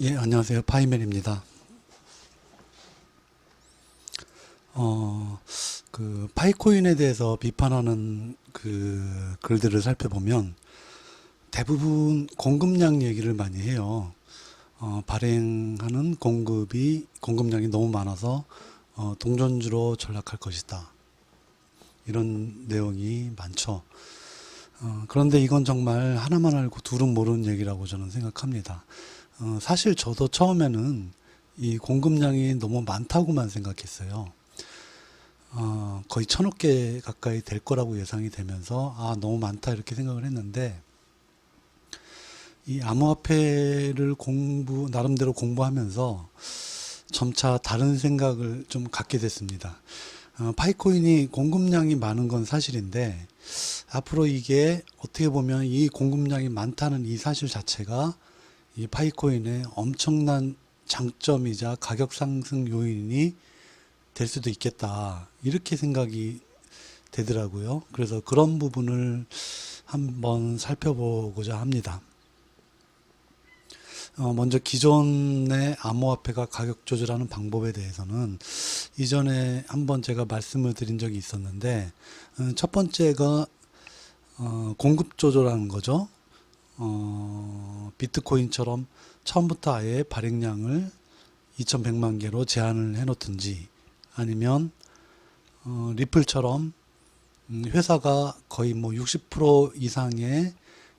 예, 안녕하세요. 파이맨입니다. 파이코인에 대해서 비판하는 글들을 살펴보면 대부분 공급량 얘기를 많이 해요. 발행하는 공급량이 너무 많아서 동전주로 전락할 것이다. 이런 내용이 많죠. 그런데 이건 정말 하나만 알고 둘은 모르는 얘기라고 저는 생각합니다. 사실 저도 처음에는 이 공급량이 너무 많다고만 생각했어요. 거의 1,000억 개 가까이 될 거라고 예상이 되면서, 너무 많다 이렇게 생각을 했는데, 이 암호화폐를 나름대로 공부하면서 점차 다른 생각을 좀 갖게 됐습니다. 파이코인이 공급량이 많은 건 사실인데, 앞으로 이게 어떻게 보면 이 공급량이 많다는 이 사실 자체가 이 파이코인의 엄청난 장점이자 가격 상승 요인이 될 수도 있겠다. 이렇게 생각이 되더라고요. 그래서 그런 부분을 한번 살펴보고자 합니다. 먼저 기존의 암호화폐가 가격 조절하는 방법에 대해서는 이전에 한번 제가 말씀을 드린 적이 있었는데, 첫 번째가 공급 조절하는 거죠. 비트코인처럼 처음부터 아예 발행량을 2100만 개로 제한을 해 놓든지, 아니면 리플처럼 회사가 거의 뭐 60% 이상의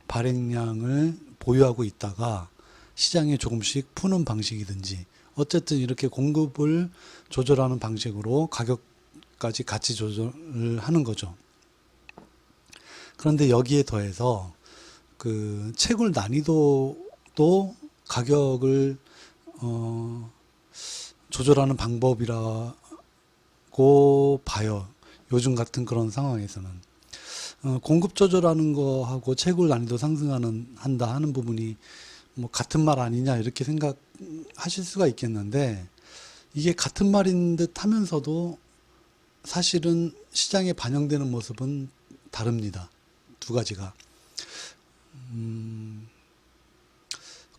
발행량을 보유하고 있다가 시장에 조금씩 푸는 방식이든지, 어쨌든 이렇게 공급을 조절하는 방식으로 가격까지 같이 조절을 하는 거죠. 그런데 여기에 더해서 그 채굴 난이도도 가격을 어, 조절하는 방법이라고 봐요. 요즘 같은 그런 상황에서는 공급 조절하는 거하고 채굴 난이도 한다 하는 부분이 뭐 같은 말 아니냐 이렇게 생각하실 수가 있겠는데, 이게 같은 말인 듯 하면서도 사실은 시장에 반영되는 모습은 다릅니다. 두 가지가.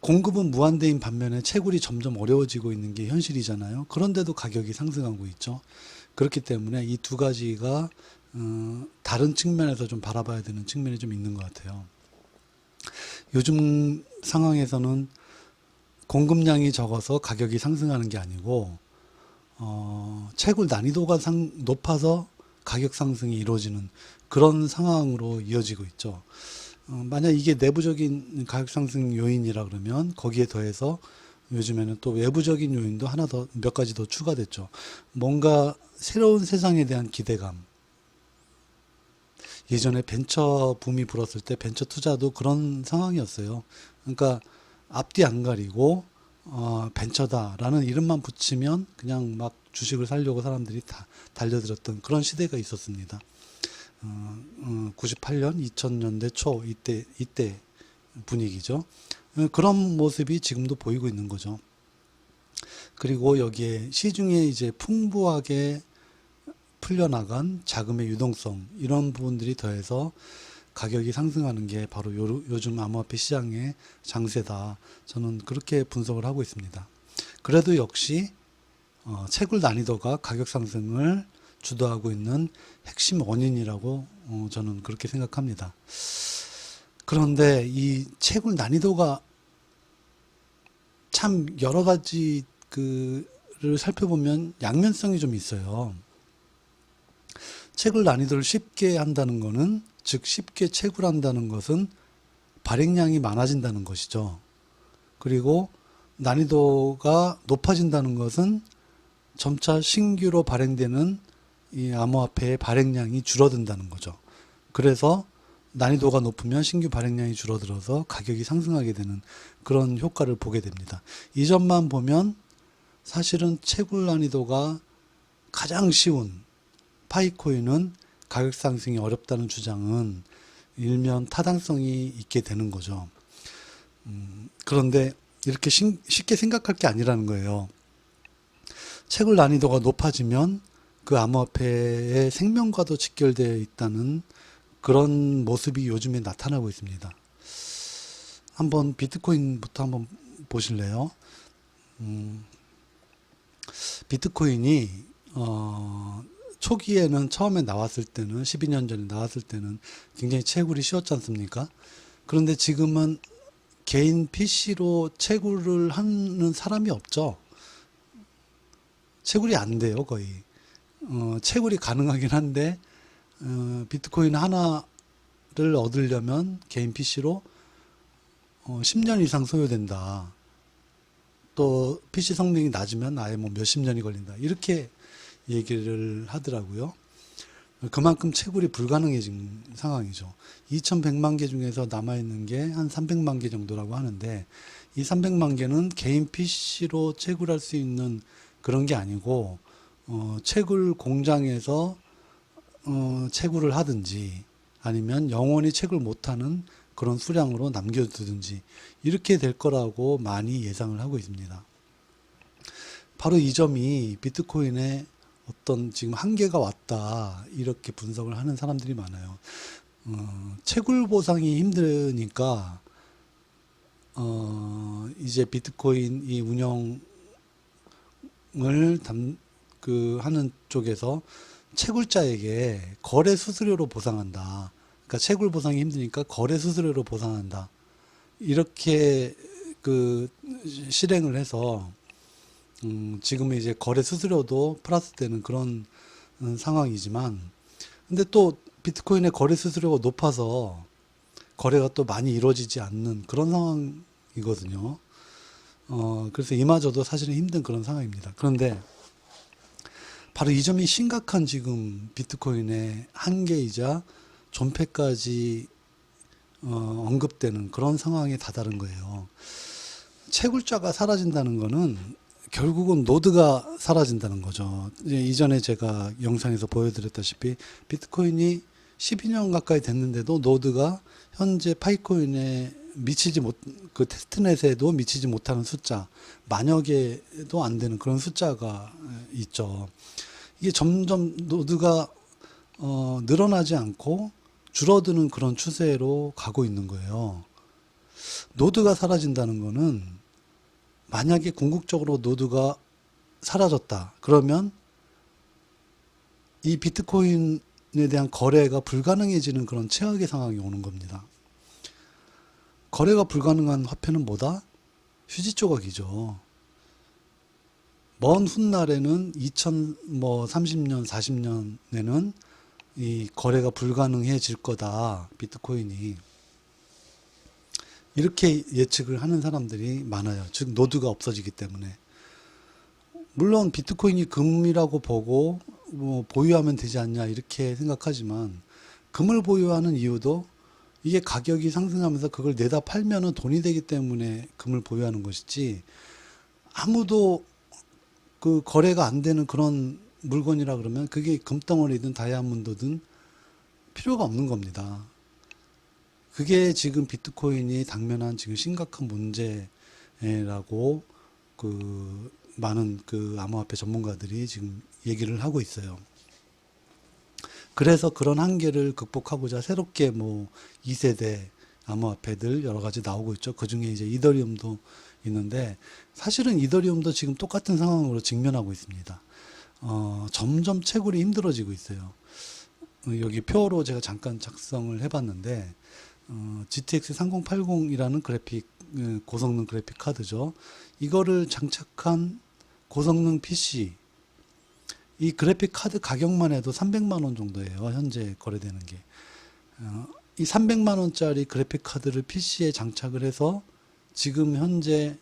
공급은 무한대인 반면에 채굴이 점점 어려워지고 있는 게 현실이잖아요. 그런데도 가격이 상승하고 있죠. 그렇기 때문에 이 두 가지가 다른 측면에서 좀 바라봐야 되는 측면이 좀 있는 것 같아요. 요즘 상황에서는 공급량이 적어서 가격이 상승하는 게 아니고, 채굴 난이도가 높아서 가격 상승이 이루어지는 그런 상황으로 이어지고 있죠. 만약 이게 내부적인 가격 상승 요인이라 그러면 거기에 더해서 요즘에는 또 외부적인 요인도 하나 더, 몇 가지 더 추가됐죠. 뭔가 새로운 세상에 대한 기대감. 예전에 벤처 붐이 불었을 때 벤처 투자도 그런 상황이었어요. 그러니까 앞뒤 안 가리고 벤처다라는 이름만 붙이면 그냥 막 주식을 사려고 사람들이 다 달려들었던 그런 시대가 있었습니다. 98년, 2000년대 초 이때 분위기죠. 그런 모습이 지금도 보이고 있는 거죠. 그리고 여기에 시중에 이제 풍부하게 풀려나간 자금의 유동성, 이런 부분들이 더해서 가격이 상승하는 게 바로 요즘 암호화폐 시장의 장세다. 저는 그렇게 분석을 하고 있습니다. 그래도 역시 채굴 난이도가 가격 상승을 주도하고 있는 핵심 원인이라고 저는 그렇게 생각합니다. 그런데 이 채굴 난이도가 참 여러 가지 그를 살펴보면 양면성이 좀 있어요. 채굴 난이도를 쉽게 한다는 것은, 즉 쉽게 채굴한다는 것은 발행량이 많아진다는 것이죠. 그리고 난이도가 높아진다는 것은 점차 신규로 발행되는 이 암호화폐의 발행량이 줄어든다는 거죠. 그래서 난이도가 높으면 신규 발행량이 줄어들어서 가격이 상승하게 되는 그런 효과를 보게 됩니다. 이 점만 보면 사실은 채굴 난이도가 가장 쉬운 파이코인은 가격 상승이 어렵다는 주장은 일면 타당성이 있게 되는 거죠. 그런데 이렇게 쉽게 생각할 게 아니라는 거예요. 채굴 난이도가 높아지면 그 암호화폐의 생명과도 직결되어 있다는 그런 모습이 요즘에 나타나고 있습니다. 한번 비트코인부터 한번 보실래요? 비트코인이 초기에는 처음에 나왔을 때는 12년 전에 나왔을 때는 굉장히 채굴이 쉬웠지 않습니까? 그런데 지금은 개인 PC로 채굴을 하는 사람이 없죠. 채굴이 안 돼요, 거의. 채굴이 가능하긴 한데 비트코인 하나를 얻으려면 개인 PC로 10년 이상 소요된다. 또 PC 성능이 낮으면 아예 뭐 몇십 년이 걸린다. 이렇게 얘기를 하더라고요. 그만큼 채굴이 불가능해진 상황이죠. 2100만 개 중에서 남아있는 게 한 300만 개 정도라고 하는데 이 300만 개는 개인 PC로 채굴할 수 있는 그런 게 아니고 채굴 공장에서 채굴을 하든지 아니면 영원히 채굴 못하는 그런 수량으로 남겨두든지 이렇게 될 거라고 많이 예상을 하고 있습니다. 바로 이 점이 비트코인의 어떤 지금 한계가 왔다 이렇게 분석을 하는 사람들이 많아요. 채굴 보상이 힘드니까 이제 비트코인 이 운영을 하는 쪽에서 채굴자에게 거래 수수료로 보상한다. 그러니까 채굴 보상이 힘드니까 거래 수수료로 보상한다. 이렇게 실행을 해서 지금은 이제 거래 수수료도 플러스 되는 그런 상황이지만 근데 또 비트코인의 거래 수수료가 높아서 거래가 또 많이 이루어지지 않는 그런 상황이거든요. 그래서 이마저도 사실은 힘든 그런 상황입니다. 그런데 바로 이 점이 심각한 지금 비트코인의 한계이자 존폐까지 언급되는 그런 상황에 다다른 거예요. 채굴자가 사라진다는 거는 결국은 노드가 사라진다는 거죠. 이전에 제가 영상에서 보여드렸다시피 비트코인이 12년 가까이 됐는데도 노드가 현재 파이코인에 그 테스트넷에도 미치지 못하는 숫자, 만여 개도 안 되는 그런 숫자가 있죠. 이게 점점 노드가 늘어나지 않고 줄어드는 그런 추세로 가고 있는 거예요. 노드가 사라진다는 거는 만약에 궁극적으로 노드가 사라졌다. 그러면 이 비트코인에 대한 거래가 불가능해지는 그런 최악의 상황이 오는 겁니다. 거래가 불가능한 화폐는 뭐다? 휴지 조각이죠. 먼 훗날에는 2030년, 40년에는 이 거래가 불가능해질 거다. 비트코인이. 이렇게 예측을 하는 사람들이 많아요. 즉 노드가 없어지기 때문에. 물론 비트코인이 금이라고 보고 뭐 보유하면 되지 않냐 이렇게 생각하지만 금을 보유하는 이유도 이게 가격이 상승하면서 그걸 내다 팔면은 돈이 되기 때문에 금을 보유하는 것이지 아무도 그 거래가 안 되는 그런 물건이라 그러면 그게 금덩어리든 다이아몬드든 필요가 없는 겁니다. 그게 지금 비트코인이 당면한 지금 심각한 문제라고 많은 암호화폐 전문가들이 지금 얘기를 하고 있어요. 그래서 그런 한계를 극복하고자 새롭게 2세대 암호화폐들 여러 가지 나오고 있죠. 그 중에 이제 이더리움도 있는데 사실은 이더리움도 지금 똑같은 상황으로 직면하고 있습니다. 점점 채굴이 힘들어지고 있어요. 여기 표로 제가 잠깐 작성을 해봤는데 GTX 3080이라는 그래픽 고성능 그래픽 카드죠. 이거를 장착한 고성능 PC 이 그래픽 카드 가격만 해도 300만 원 정도예요. 현재 거래되는 게. 이 300만 원짜리 그래픽 카드를 PC에 장착을 해서 지금 현재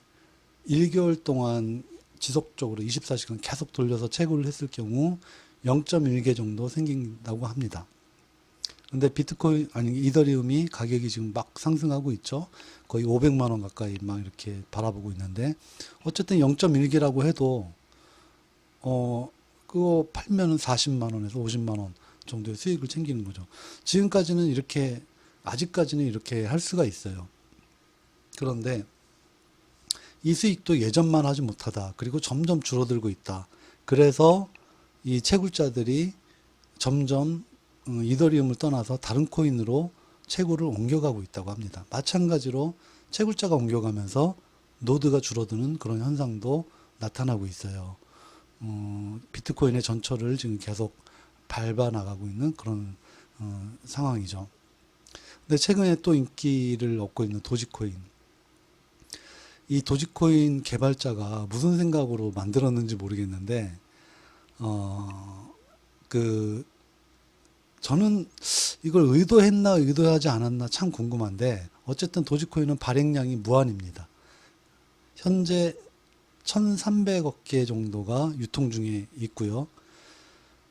1개월 동안 지속적으로 24시간 계속 돌려서 채굴을 했을 경우 0.1개 정도 생긴다고 합니다. 근데 이더리움이 가격이 지금 막 상승하고 있죠. 거의 500만 원 가까이 막 이렇게 바라보고 있는데 어쨌든 0.1개라고 해도 그거 팔면은 40만 원에서 50만 원 정도의 수익을 챙기는 거죠. 아직까지는 이렇게 할 수가 있어요. 그런데 이 수익도 예전만 하지 못하다. 그리고 점점 줄어들고 있다. 그래서 이 채굴자들이 점점 이더리움을 떠나서 다른 코인으로 채굴을 옮겨가고 있다고 합니다. 마찬가지로 채굴자가 옮겨가면서 노드가 줄어드는 그런 현상도 나타나고 있어요. 비트코인의 전철을 지금 계속 밟아 나가고 있는 그런 상황이죠. 근데 최근에 또 인기를 얻고 있는 도지코인. 이 도지코인 개발자가 무슨 생각으로 만들었는지 모르겠는데, 그, 저는 이걸 의도했나 의도하지 않았나 참 궁금한데, 어쨌든 도지코인은 발행량이 무한입니다. 현재 1300억 개 정도가 유통 중에 있고요.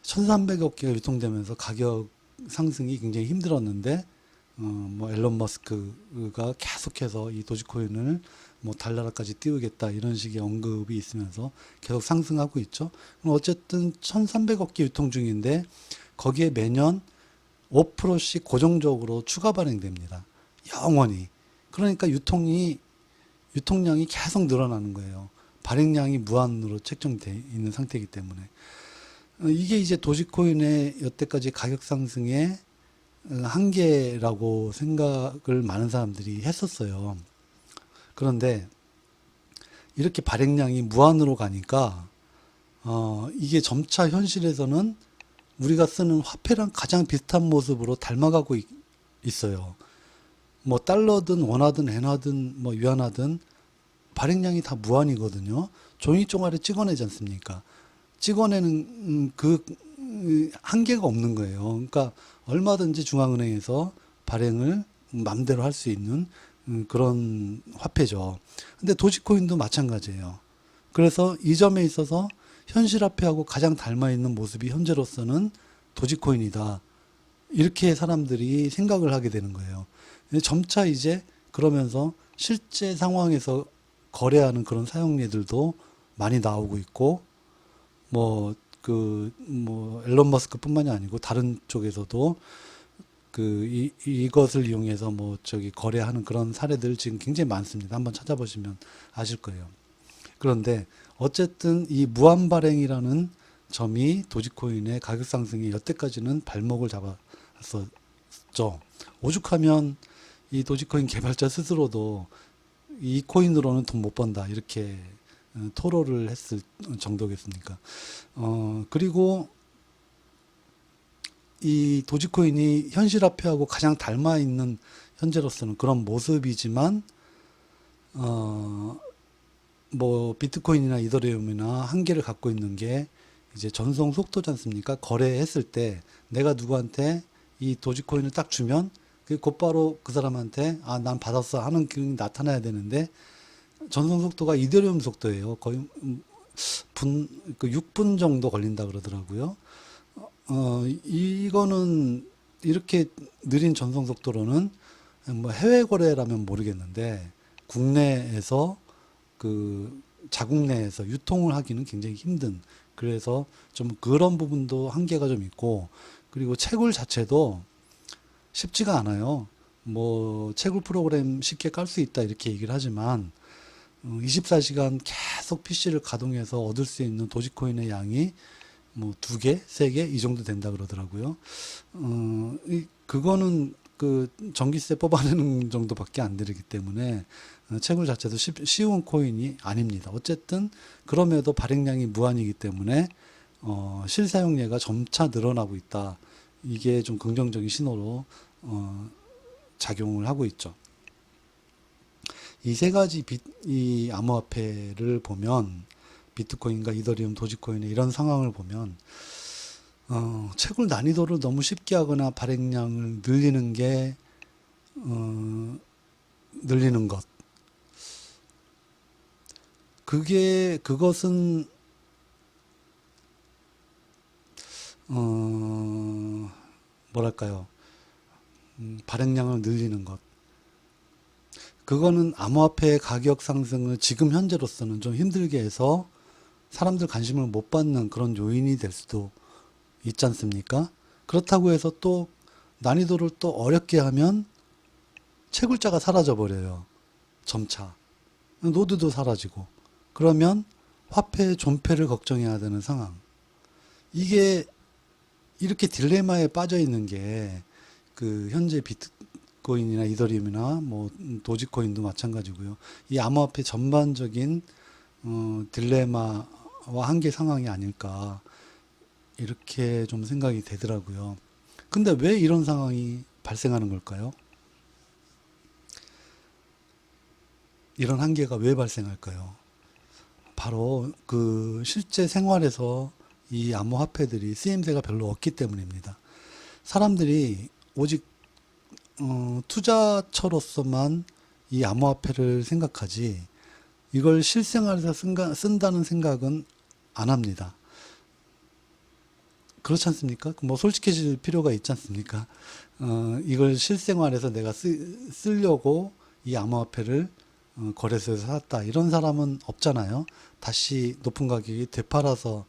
1300억 개가 유통되면서 가격 상승이 굉장히 힘들었는데, 뭐 앨런 머스크가 계속해서 이 도지코인을 뭐 달러까지 띄우겠다 이런 식의 언급이 있으면서 계속 상승하고 있죠. 그럼 어쨌든 1300억 개 유통 중인데 거기에 매년 5%씩 고정적으로 추가 발행됩니다. 영원히. 그러니까 유통량이 계속 늘어나는 거예요. 발행량이 무한으로 책정되어 있는 상태이기 때문에. 이게 이제 도지코인의 여태까지 가격 상승의 한계라고 생각을 많은 사람들이 했었어요. 그런데 이렇게 발행량이 무한으로 가니까 이게 점차 현실에서는 우리가 쓰는 화폐랑 가장 비슷한 모습으로 닮아가고 있어요. 뭐 달러든 원화든 엔화든 뭐 위안화든 발행량이 다 무한이거든요. 종이 쪼가리 찍어내지 않습니까? 찍어내는 그 한계가 없는 거예요. 그러니까 얼마든지 중앙은행에서 발행을 맘대로 할 수 있는 그런 화폐죠. 근데 도지코인도 마찬가지예요. 그래서 이 점에 있어서 현실화폐하고 가장 닮아있는 모습이 현재로서는 도지코인이다. 이렇게 사람들이 생각을 하게 되는 거예요. 점차 이제 그러면서 실제 상황에서 거래하는 그런 사용례들도 많이 나오고 있고, 앨런 머스크 뿐만이 아니고 다른 쪽에서도 이것을 이용해서 거래하는 그런 사례들 지금 굉장히 많습니다. 한번 찾아보시면 아실 거예요. 그런데 어쨌든 이 무한 발행이라는 점이 도지코인의 가격 상승이 여태까지는 발목을 잡았었죠. 오죽하면 이 도지코인 개발자 스스로도 이 코인으로는 돈 못 번다 이렇게 토로를 했을 정도겠습니까? 그리고 이 도지코인이 현실화폐하고 가장 닮아 있는 현재로서는 그런 모습이지만, 비트코인이나 이더리움이나 한계를 갖고 있는 게 이제 전송 속도지 않습니까? 거래했을 때 내가 누구한테 이 도지코인을 딱 주면 곧바로 그 사람한테 난 받았어 하는 기능이 나타나야 되는데 전송 속도가 이더리움 속도예요. 거의 6분 정도 걸린다 그러더라고요. 이거는 이렇게 느린 전송 속도로는 해외 거래라면 모르겠는데 국내에서 자국 내에서 유통을 하기는 굉장히 힘든, 그래서 좀 그런 부분도 한계가 좀 있고, 그리고 채굴 자체도 쉽지가 않아요. 채굴 프로그램 쉽게 깔 수 있다 이렇게 얘기를 하지만 24시간 계속 PC를 가동해서 얻을 수 있는 도지코인의 양이 2개, 3개 이 정도 된다 그러더라고요. 그거는 전기세 뽑아내는 정도밖에 안 되기 때문에 채굴 자체도 쉬운 코인이 아닙니다. 어쨌든 그럼에도 발행량이 무한이기 때문에 실사용례가 점차 늘어나고 있다. 이게 좀 긍정적인 신호로 작용을 하고 있죠. 이 세 가지 이 암호화폐를 보면, 비트코인과 이더리움, 도지코인의 이런 상황을 보면 채굴 난이도를 너무 쉽게 하거나 발행량을 늘리는 게 늘리는 것, 그것은 뭐랄까요, 발행량을 늘리는 것, 그거는 암호화폐의 가격 상승을 지금 현재로서는 좀 힘들게 해서 사람들 관심을 못 받는 그런 요인이 될 수도 있지 않습니까? 그렇다고 해서 또 난이도를 또 어렵게 하면 채굴자가 사라져 버려요. 점차. 노드도 사라지고. 그러면 화폐의 존폐를 걱정해야 되는 상황. 이게 이렇게 딜레마에 빠져 있는 게 현재 비트코인이나 이더리움이나 뭐 도지코인도 마찬가지고요. 이 암호화폐 전반적인 딜레마와 한계 상황이 아닐까 이렇게 좀 생각이 되더라고요. 근데 왜 이런 상황이 발생하는 걸까요? 이런 한계가 왜 발생할까요? 바로 그 실제 생활에서 이 암호화폐들이 쓰임새가 별로 없기 때문입니다. 사람들이 오직 투자처로서만 이 암호화폐를 생각하지 이걸 실생활에서 쓴다는 생각은 안 합니다. 그렇지 않습니까? 뭐 솔직해질 필요가 있지 않습니까? 이걸 실생활에서 내가 쓰려고 이 암호화폐를 거래소에서 샀다. 이런 사람은 없잖아요. 다시 높은 가격이 되팔아서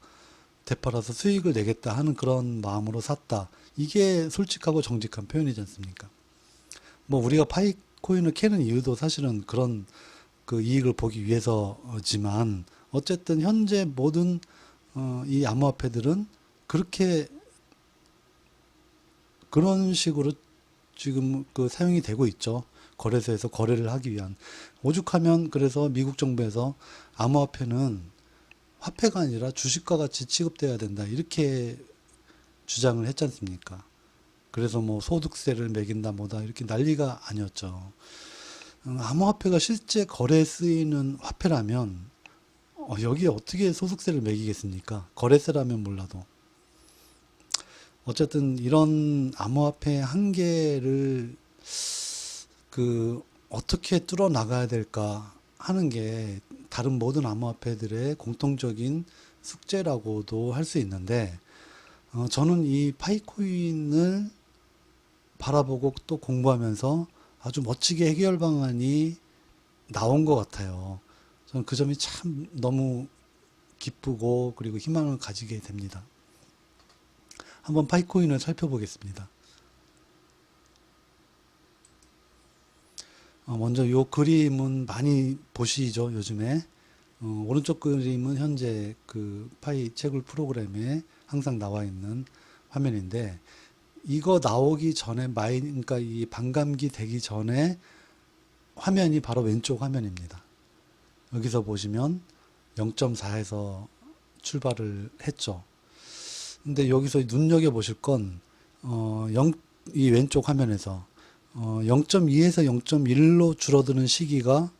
수익을 내겠다 하는 그런 마음으로 샀다. 이게 솔직하고 정직한 표현이지 않습니까? 뭐 우리가 파이코인을 캐는 이유도 사실은 그런 그 이익을 보기 위해서지만 어쨌든 현재 모든 이 암호화폐들은 그렇게 그런 식으로 지금 그 사용이 되고 있죠. 거래소에서 거래를 하기 위한. 오죽하면 그래서 미국 정부에서 암호화폐는 화폐가 아니라 주식과 같이 취급돼야 된다. 이렇게 주장을 했지 않습니까? 그래서 뭐 소득세를 매긴다 뭐다 이렇게 난리가 아니었죠. 암호화폐가 실제 거래에 쓰이는 화폐라면 여기에 어떻게 소득세를 매기겠습니까? 거래세라면 몰라도. 어쨌든 이런 암호화폐 한계를 어떻게 뚫어 나가야 될까 하는 게 다른 모든 암호화폐들의 공통적인 숙제라고도 할 수 있는데 저는 이 파이코인을 바라보고 또 공부하면서 아주 멋지게 해결 방안이 나온 것 같아요. 저는 그 점이 참 너무 기쁘고 그리고 희망을 가지게 됩니다. 한번 파이코인을 살펴보겠습니다. 먼저 이 그림은 많이 보시죠, 요즘에. 오른쪽 그림은 현재 그 파이 채굴 프로그램에 항상 나와 있는 화면인데, 이거 나오기 전에 그러니까 이 반감기 되기 전에 화면이 바로 왼쪽 화면입니다. 여기서 보시면 0.4에서 출발을 했죠. 근데 여기서 눈여겨보실 건, 이 왼쪽 화면에서 0.2에서 0.1로 줄어드는 시기가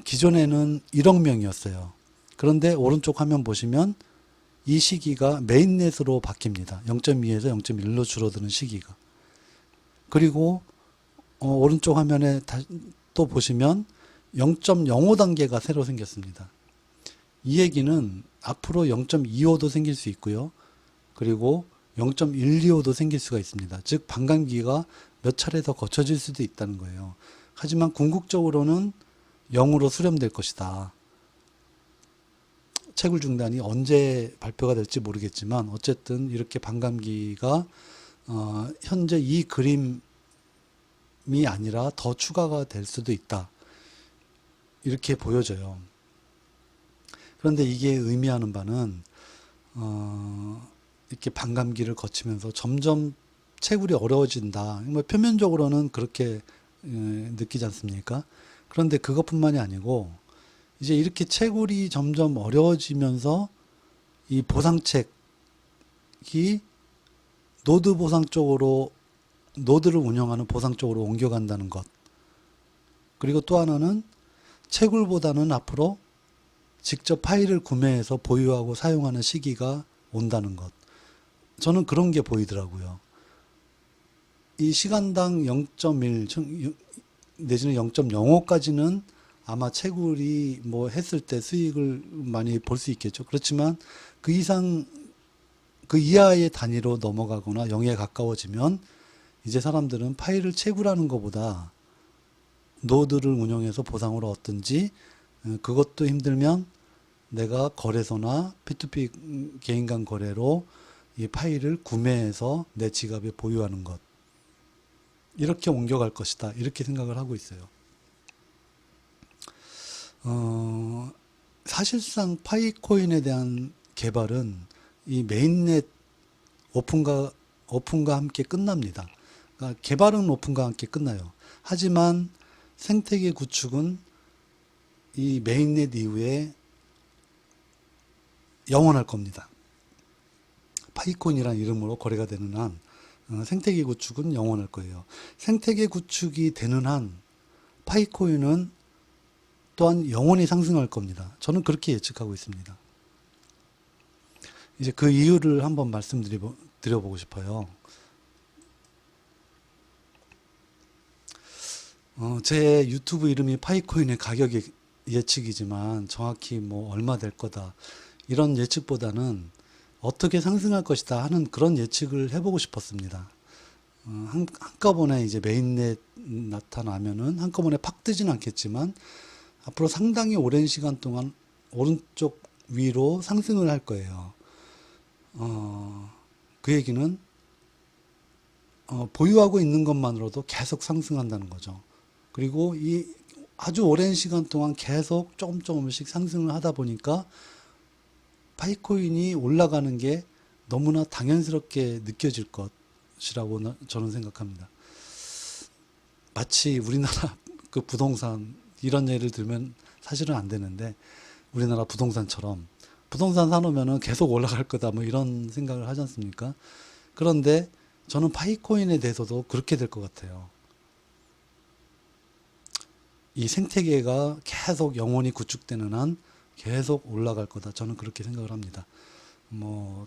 기존에는 1억 명이었어요. 그런데 오른쪽 화면 보시면 이 시기가 메인넷으로 바뀝니다. 0.2에서 0.1로 줄어드는 시기가. 그리고 오른쪽 화면에 또 보시면 0.05 단계가 새로 생겼습니다. 이 얘기는 앞으로 0.25도 생길 수 있고요. 그리고 0.125도 생길 수가 있습니다. 즉 반감기가 몇 차례 더 거쳐질 수도 있다는 거예요. 하지만 궁극적으로는 0으로 수렴될 것이다. 채굴 중단이 언제 발표가 될지 모르겠지만 어쨌든 이렇게 반감기가 현재 이 그림이 아니라 더 추가가 될 수도 있다. 이렇게 보여져요. 그런데 이게 의미하는 바는 이렇게 반감기를 거치면서 점점 채굴이 어려워진다. 뭐 표면적으로는 그렇게 느끼지 않습니까? 그런데 그것뿐만이 아니고 이제 이렇게 채굴이 점점 어려워지면서 이 보상책이 노드 보상 쪽으로 노드를 운영하는 보상 쪽으로 옮겨간다는 것. 그리고 또 하나는 채굴보다는 앞으로 직접 파일을 구매해서 보유하고 사용하는 시기가 온다는 것. 저는 그런 게 보이더라고요. 이 시간당 0.1 내지는 0.05까지는 아마 채굴이 뭐 했을 때 수익을 많이 볼 수 있겠죠. 그렇지만 그 이상 그 이하의 단위로 넘어가거나 0에 가까워지면 이제 사람들은 파일을 채굴하는 것보다 노드를 운영해서 보상을 얻든지 그것도 힘들면 내가 거래소나 P2P 개인 간 거래로 이 파일을 구매해서 내 지갑에 보유하는 것. 이렇게 옮겨갈 것이다. 이렇게 생각을 하고 있어요. 사실상 파이코인에 대한 개발은 이 메인넷 오픈과 함께 끝납니다. 그러니까 개발은 오픈과 함께 끝나요. 하지만 생태계 구축은 이 메인넷 이후에 영원할 겁니다. 파이콘이라는 이름으로 거래가 되는 한 생태계 구축은 영원할 거예요. 생태계 구축이 되는 한 파이코인은 또한 영원히 상승할 겁니다. 저는 그렇게 예측하고 있습니다. 이제 그 이유를 한번 말씀드려보고 싶어요. 제 유튜브 이름이 파이코인의 가격 예측이지만 정확히 뭐 얼마 될 거다 이런 예측보다는 어떻게 상승할 것이다 하는 그런 예측을 해보고 싶었습니다. 한꺼번에 이제 메인넷 나타나면은 한꺼번에 팍 뜨진 않겠지만 앞으로 상당히 오랜 시간 동안 오른쪽 위로 상승을 할 거예요. 그 얘기는 보유하고 있는 것만으로도 계속 상승한다는 거죠. 그리고 이 아주 오랜 시간 동안 계속 조금씩 상승을 하다 보니까 파이코인이 올라가는 게 너무나 당연스럽게 느껴질 것이라고 저는 생각합니다. 마치 우리나라 그 부동산 이런 예를 들면 사실은 안 되는데 우리나라 부동산처럼 부동산 사놓으면 계속 올라갈 거다 뭐 이런 생각을 하지 않습니까? 그런데 저는 파이코인에 대해서도 그렇게 될 것 같아요. 이 생태계가 계속 영원히 구축되는 한 계속 올라갈 거다. 저는 그렇게 생각을 합니다. 뭐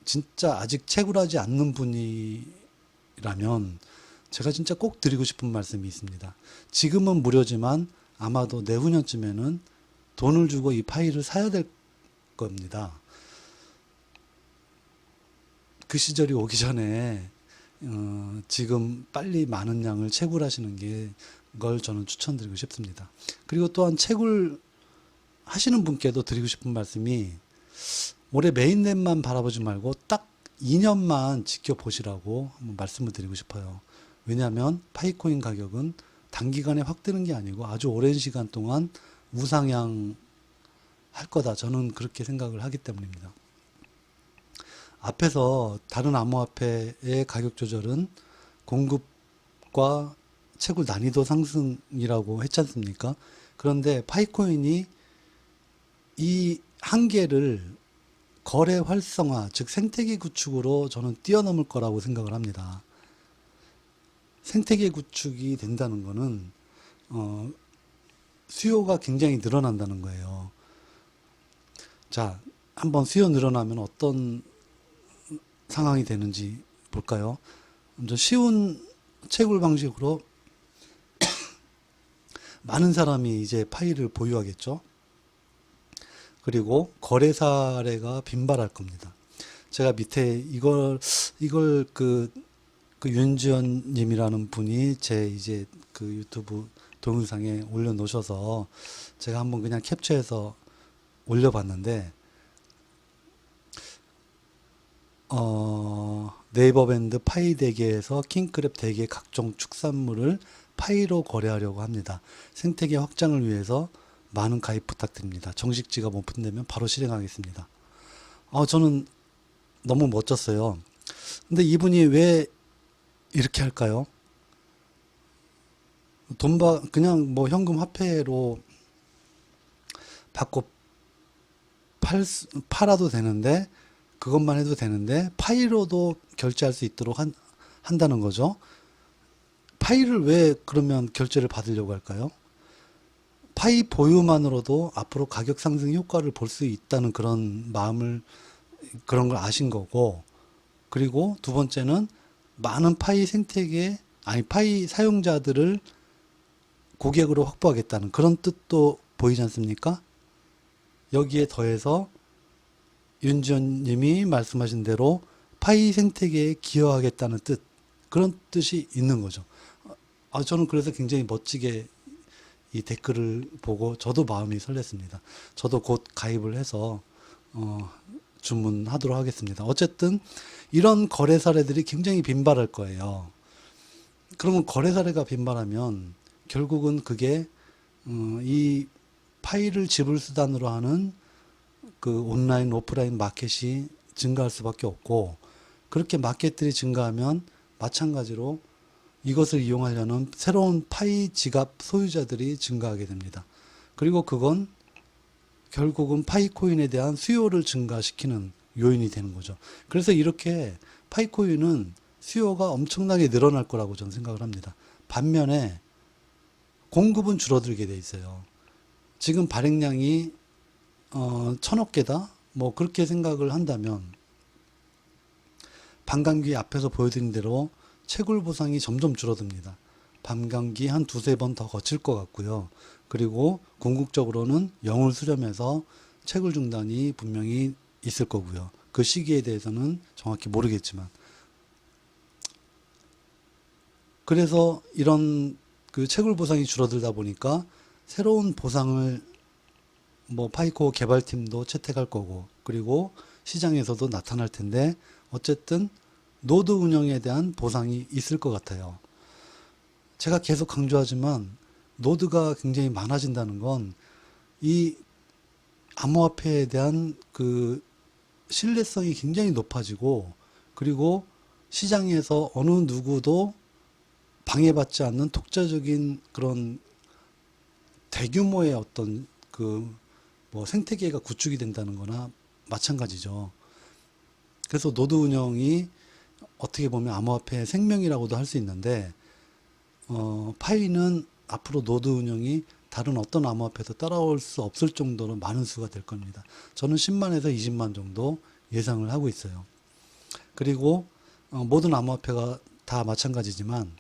진짜 아직 채굴하지 않는 분이라면 제가 진짜 꼭 드리고 싶은 말씀이 있습니다. 지금은 무료지만 아마도 내후년쯤에는 돈을 주고 이 파일을 사야 될 겁니다. 그 시절이 오기 전에 지금 빨리 많은 양을 채굴하시는 걸 저는 추천드리고 싶습니다. 그리고 또한 채굴 하시는 분께도 드리고 싶은 말씀이 올해 메인넷만 바라보지 말고 딱 2년만 지켜보시라고 한번 말씀을 드리고 싶어요. 왜냐하면 파이코인 가격은 단기간에 확 뜨는 게 아니고 아주 오랜 시간 동안 우상향 할 거다. 저는 그렇게 생각을 하기 때문입니다. 앞에서 다른 암호화폐의 가격 조절은 공급과 채굴 난이도 상승이라고 했지 않습니까? 그런데 파이코인이 이 한계를 거래 활성화, 즉 생태계 구축으로 저는 뛰어넘을 거라고 생각을 합니다. 생태계 구축이 된다는 것은 수요가 굉장히 늘어난다는 거예요. 자, 한번 수요 늘어나면 어떤 상황이 되는지 볼까요? 먼저 쉬운 채굴 방식으로 많은 사람이 이제 파일을 보유하겠죠. 그리고 거래 사례가 빈발할 겁니다. 제가 밑에 이걸 그 윤지연 님이라는 분이 제 이제 그 유튜브 동영상에 올려놓으셔서 제가 한번 그냥 캡처해서 올려봤는데, 네이버밴드 파이 대계에서 킹크랩 대계 각종 축산물을 파이로 거래하려고 합니다. 생태계 확장을 위해서 많은 가입 부탁드립니다. 정식 지갑 오픈되면 바로 실행하겠습니다. 저는 너무 멋졌어요. 근데 이분이 왜 이렇게 할까요? 그냥 뭐 현금 화폐로 받고 팔아도 되는데, 그것만 해도 되는데, 파이로도 결제할 수 있도록 한다는 거죠. 파이를 왜 그러면 결제를 받으려고 할까요? 파이 보유만으로도 앞으로 가격 상승 효과를 볼 수 있다는 그런 그런 걸 아신 거고, 그리고 두 번째는 많은 파이 파이 사용자들을 고객으로 확보하겠다는 그런 뜻도 보이지 않습니까? 여기에 더해서 윤지연 님이 말씀하신 대로 파이 생태계에 기여하겠다는 뜻, 그런 뜻이 있는 거죠. 저는 그래서 굉장히 멋지게 이 댓글을 보고 저도 마음이 설렜습니다. 저도 곧 가입을 해서 주문하도록 하겠습니다. 어쨌든 이런 거래 사례들이 굉장히 빈발할 거예요. 그러면 거래 사례가 빈발하면 결국은 그게 이 파일을 지불 수단으로 하는 그 온라인, 오프라인 마켓이 증가할 수밖에 없고, 그렇게 마켓들이 증가하면 마찬가지로 이것을 이용하려는 새로운 파이 지갑 소유자들이 증가하게 됩니다. 그리고 그건 결국은 파이코인에 대한 수요를 증가시키는 요인이 되는 거죠. 그래서 이렇게 파이코인은 수요가 엄청나게 늘어날 거라고 저는 생각을 합니다. 반면에 공급은 줄어들게 돼 있어요. 지금 발행량이 1000억 개다? 뭐 그렇게 생각을 한다면 반감기 앞에서 보여드린 대로 채굴 보상이 점점 줄어듭니다. 반감기 한 두세 번 더 거칠 것 같고요. 그리고 궁극적으로는 영을 수렴해서 채굴 중단이 분명히 있을 거고요. 그 시기에 대해서는 정확히 모르겠지만. 그래서 이런 그 채굴 보상이 줄어들다 보니까 새로운 보상을 뭐 파이코 개발팀도 채택할 거고, 그리고 시장에서도 나타날 텐데, 어쨌든 노드 운영에 대한 보상이 있을 것 같아요. 제가 계속 강조하지만 노드가 굉장히 많아진다는 건 이 암호화폐에 대한 그 신뢰성이 굉장히 높아지고, 그리고 시장에서 어느 누구도 방해받지 않는 독자적인 그런 대규모의 어떤 그 뭐 생태계가 구축이 된다는 거나 마찬가지죠. 그래서 노드 운영이 어떻게 보면 암호화폐의 생명이라고도 할 수 있는데, 파이는 앞으로 노드 운영이 다른 어떤 암호화폐도 따라올 수 없을 정도로 많은 수가 될 겁니다. 저는 10만에서 20만 정도 예상을 하고 있어요. 그리고 모든 암호화폐가 다 마찬가지지만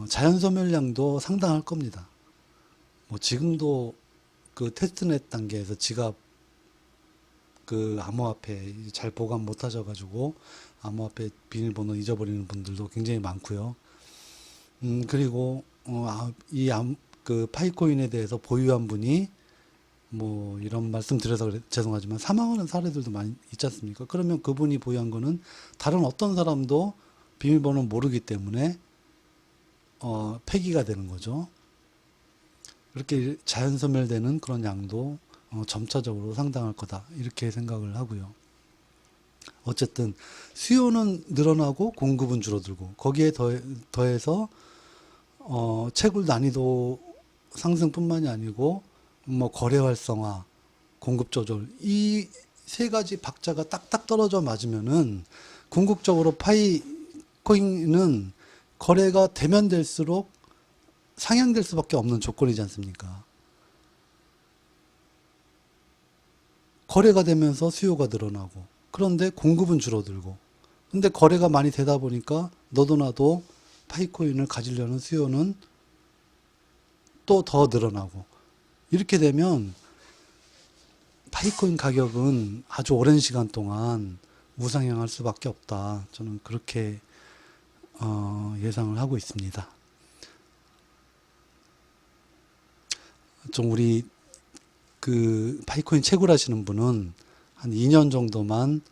자연 소멸량도 상당할 겁니다. 뭐 지금도 그 테스트넷 단계에서 지갑 그 암호화폐 잘 보관 못 하셔가지고 암호화폐 비밀번호 잊어버리는 분들도 굉장히 많고요. 그리고 그 파이코인에 대해서 보유한 분이 뭐 이런 말씀 드려서 죄송하지만 사망하는 사례들도 많이 있지 않습니까? 그러면 그분이 보유한 거는 다른 어떤 사람도 비밀번호 모르기 때문에 폐기가 되는 거죠. 그렇게 자연 소멸되는 그런 양도 점차적으로 상당할 거다 이렇게 생각을 하고요. 어쨌든 수요는 늘어나고 공급은 줄어들고, 거기에 더해서 채굴 난이도 상승뿐만이 아니고 뭐 거래 활성화, 공급 조절, 이 세 가지 박자가 딱딱 떨어져 맞으면은 궁극적으로 파이코인은 거래가 되면 될수록 상향될 수밖에 없는 조건이지 않습니까? 거래가 되면서 수요가 늘어나고, 그런데 공급은 줄어들고, 근데 거래가 많이 되다 보니까 너도 나도 파이코인을 가지려는 수요는 또 더 늘어나고, 이렇게 되면 파이코인 가격은 아주 오랜 시간 동안 우상향할 수밖에 없다. 저는 그렇게 예상을 하고 있습니다. 좀 우리 그 파이코인 채굴하시는 분은 한 2년 정도만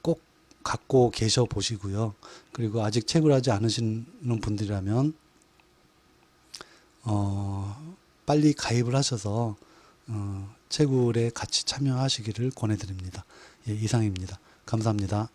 꼭 갖고 계셔 보시고요. 그리고 아직 채굴하지 않으시는 분들이라면 빨리 가입을 하셔서 채굴에 같이 참여하시기를 권해드립니다. 예, 이상입니다. 감사합니다.